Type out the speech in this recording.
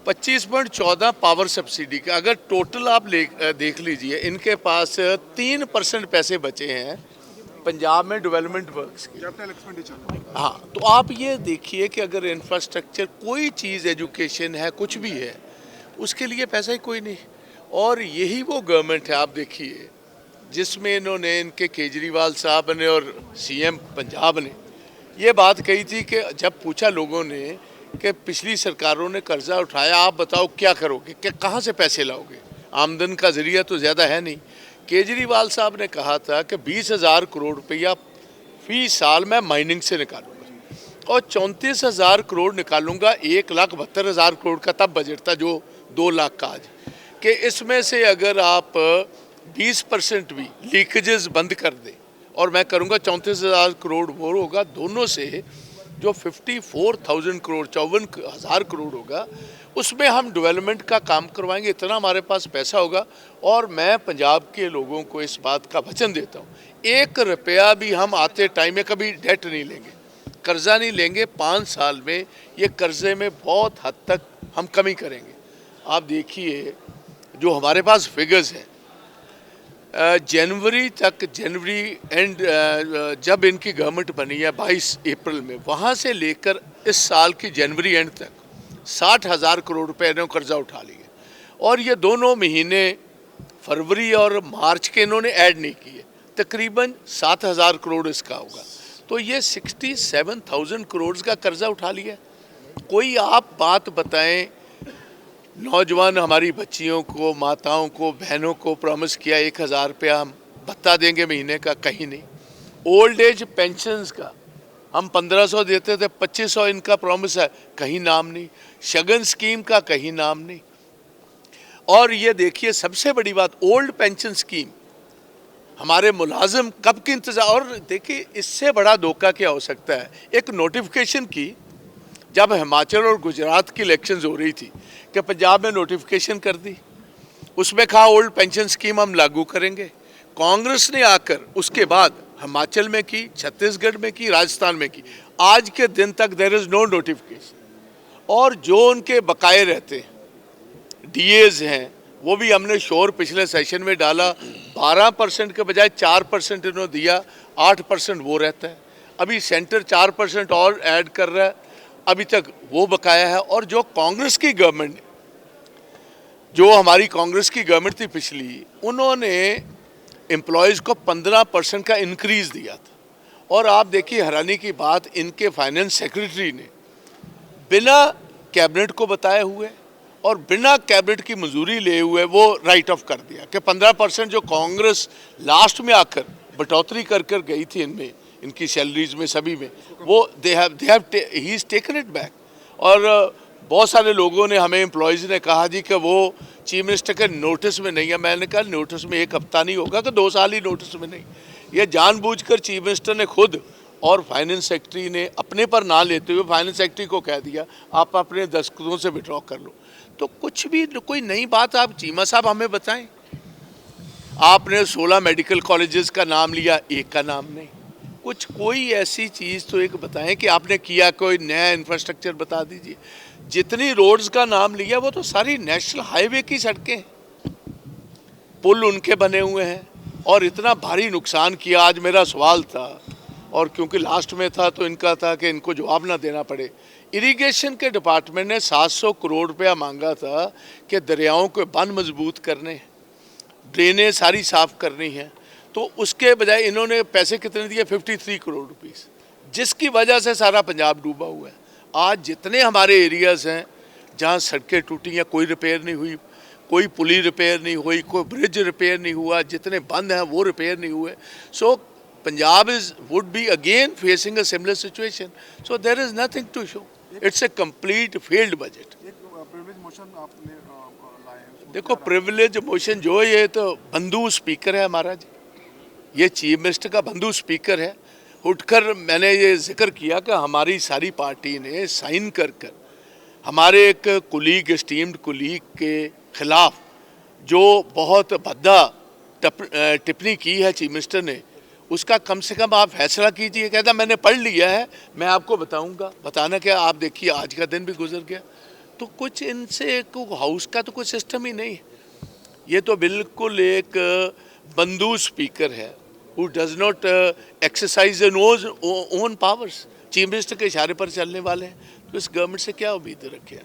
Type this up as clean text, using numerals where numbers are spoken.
25.14 power subsidy का अगर total आप देख लीजिए, इनके पास 3% पैसे बचे हैं पंजाब में डेवलपमेंट वर्क्स के। हाँ, तो आप ये देखिए कि अगर इंफ्रास्ट्रक्चर कोई चीज़, एजुकेशन है, कुछ भी है, उसके लिए पैसा ही कोई नहीं। और यही वो गवर्नमेंट है, आप देखिए, जिसमें इन्होंने, इनके केजरीवाल साहब ने और सीएम पंजाब ने ये बात कही थी कि जब पूछा लोगों ने कि पिछली सरकारों ने कर्जा उठाया, आप बताओ क्या करोगे, कि कहाँ से पैसे लाओगे, आमदन का जरिया तो ज़्यादा है नहीं। केजरीवाल साहब ने कहा था कि 20,000 करोड़ रुपया फी साल मैं माइनिंग से निकालूंगा और 34,000 करोड़ निकालूंगा। 1,72,000 करोड़ का तब बजट था, जो 2 लाख का आज, कि इसमें से अगर आप 20% भी लीकेजेस बंद कर दें और मैं करूंगा 34,000 करोड़, वो होगा दोनों से जो 54,000 करोड़, 54,000 करोड़ होगा, उसमें हम डेवलपमेंट का काम करवाएंगे। इतना हमारे पास पैसा होगा। और मैं पंजाब के लोगों को इस बात का वचन देता हूँ, 1 रुपया भी हम आते टाइम में कभी डेट नहीं लेंगे, कर्जा नहीं लेंगे। 5 साल में ये कर्जे में बहुत हद तक हम कमी करेंगे। आप देखिए जो हमारे पास फिगर्स हैं, जनवरी तक, जनवरी एंड जब इनकी गवर्नमेंट बनी है 22 अप्रैल में, वहाँ से लेकर इस साल की जनवरी एंड तक 60,000 करोड़ रुपए इन्होंने कर्जा उठा लिया। और ये दोनों महीने फरवरी और मार्च के इन्होंने ऐड नहीं किए, तकरीबन 7,000 करोड़ इसका होगा। तो ये 67,000 करोड़ का कर्जा उठा लिया। कोई आप बात बताएं, नौजवान हमारी बच्चियों को, माताओं को, बहनों को प्रॉमिस किया 1,000 रुपया हम भत्ता देंगे महीने का, कहीं नहीं। ओल्ड एज पेंशन्स का हम 1,500 देते थे, 2,500 इनका प्रॉमिस है, कहीं नाम नहीं। शगन स्कीम का कहीं नाम नहीं। और ये देखिए सबसे बड़ी बात, ओल्ड पेंशन स्कीम हमारे मुलाजिम कब की इंतजार। और देखिए इससे बड़ा धोखा क्या हो सकता है। एक नोटिफिकेशन की, जब हिमाचल और गुजरात की इलेक्शंस हो रही थी, कि पंजाब में नोटिफिकेशन कर दी, उसमें कहा ओल्ड पेंशन स्कीम हम लागू करेंगे। कांग्रेस ने आकर उसके बाद हिमाचल में की, छत्तीसगढ़ में की, राजस्थान में की। आज के दिन तक देयर इज नो नोटिफिकेशन। और जो उनके बकाए रहते हैं, डीएज हैं, वो भी हमने शोर पिछले सेशन में डाला, 12% के बजाय 4% इन्होंने दिया, 8% वो रहता है। अभी सेंटर 4% और ऐड कर रहा है, अभी तक वो बकाया है। और जो कांग्रेस की गवर्नमेंट, जो हमारी कांग्रेस की गवर्नमेंट थी पिछली, उन्होंने एम्प्लॉयज़ को 15% का इंक्रीज दिया था। और आप देखिए हैरानी की बात, इनके फाइनेंस सेक्रेटरी ने बिना कैबिनेट को बताए हुए और बिना कैबिनेट की मंजूरी ले हुए वो राइट ऑफ कर दिया कि 15% जो कांग्रेस लास्ट में आकर बढ़ोतरी कर कर गई थी इनमें, इनकी सैलरीज में, सभी में, वो he is taken it back. और बहुत सारे लोगों ने, हमें एम्प्लॉयज़ ने कहा जी कि वो चीफ मिनिस्टर के नोटिस में नहीं है। मैंने कहा नोटिस में 1 हफ्ता नहीं होगा कि 2 साल ही नोटिस में नहीं। ये जानबूझकर चीफ मिनिस्टर ने खुद और फाइनेंस सेक्रेटरी ने अपने पर ना लेते हुए फाइनेंस सेक्रेटरी को कह दिया आप अपने दस्तखतों से विड्रॉ कर लो। तो कुछ भी कोई नई बात आप चीमा साहब हमें बताएं। आपने 16 मेडिकल कॉलेजेस का नाम लिया, एक का नाम नहीं। कुछ कोई ऐसी चीज़ तो एक बताएं कि आपने किया, कोई नया इंफ्रास्ट्रक्चर बता दीजिए। जितनी रोड्स का नाम लिया वो तो सारी नेशनल हाईवे की सड़कें हैं, पुल उनके बने हुए हैं। और इतना भारी नुकसान किया। आज मेरा सवाल था, और क्योंकि लास्ट में था तो इनका था कि इनको जवाब ना देना पड़े। इरिगेशन के डिपार्टमेंट ने 700 करोड़ रुपया मांगा था कि दरियाओं के बंद मजबूत करने, ड्रेनें सारी साफ करनी है। तो उसके बजाय इन्होंने पैसे कितने दिए? 53 करोड़ रुपीस, जिसकी वजह से सारा पंजाब डूबा हुआ है। आज जितने हमारे एरियाज़ हैं जहाँ सड़कें टूटी हैं, कोई रिपेयर नहीं हुई, कोई पुली रिपेयर नहीं हुई, कोई ब्रिज रिपेयर नहीं हुआ, जितने बंद हैं वो रिपेयर नहीं हुए। So Punjab would be again facing a similar situation. So there is nothing to show. It's a complete failed budget. देखो प्रिविलेज मोशन जो, ये तो बंधु स्पीकर है हमारा जी, ये चीफ मिनिस्टर का बंधु स्पीकर है। उठकर मैंने ये जिक्र किया कि हमारी सारी पार्टी ने साइन कर कर हमारे एक कुलीग, एस्टीम्ड कुलीग के खिलाफ जो बहुत भद्दा टिप्पणी की है चीफ मिनिस्टर ने, उसका कम से कम आप फैसला कीजिए। कहता मैंने पढ़ लिया है, मैं आपको बताऊंगा। बताना क्या, आप देखिए आज का दिन भी गुजर गया। तो कुछ इनसे हाउस का तो कोई सिस्टम ही नहीं है। ये तो बिल्कुल एक बंदूक स्पीकर है, who does not exercise own powers। Chief minister के इशारे पर चलने वाले हैं, तो इस गवर्नमेंट से क्या उम्मीद रखें।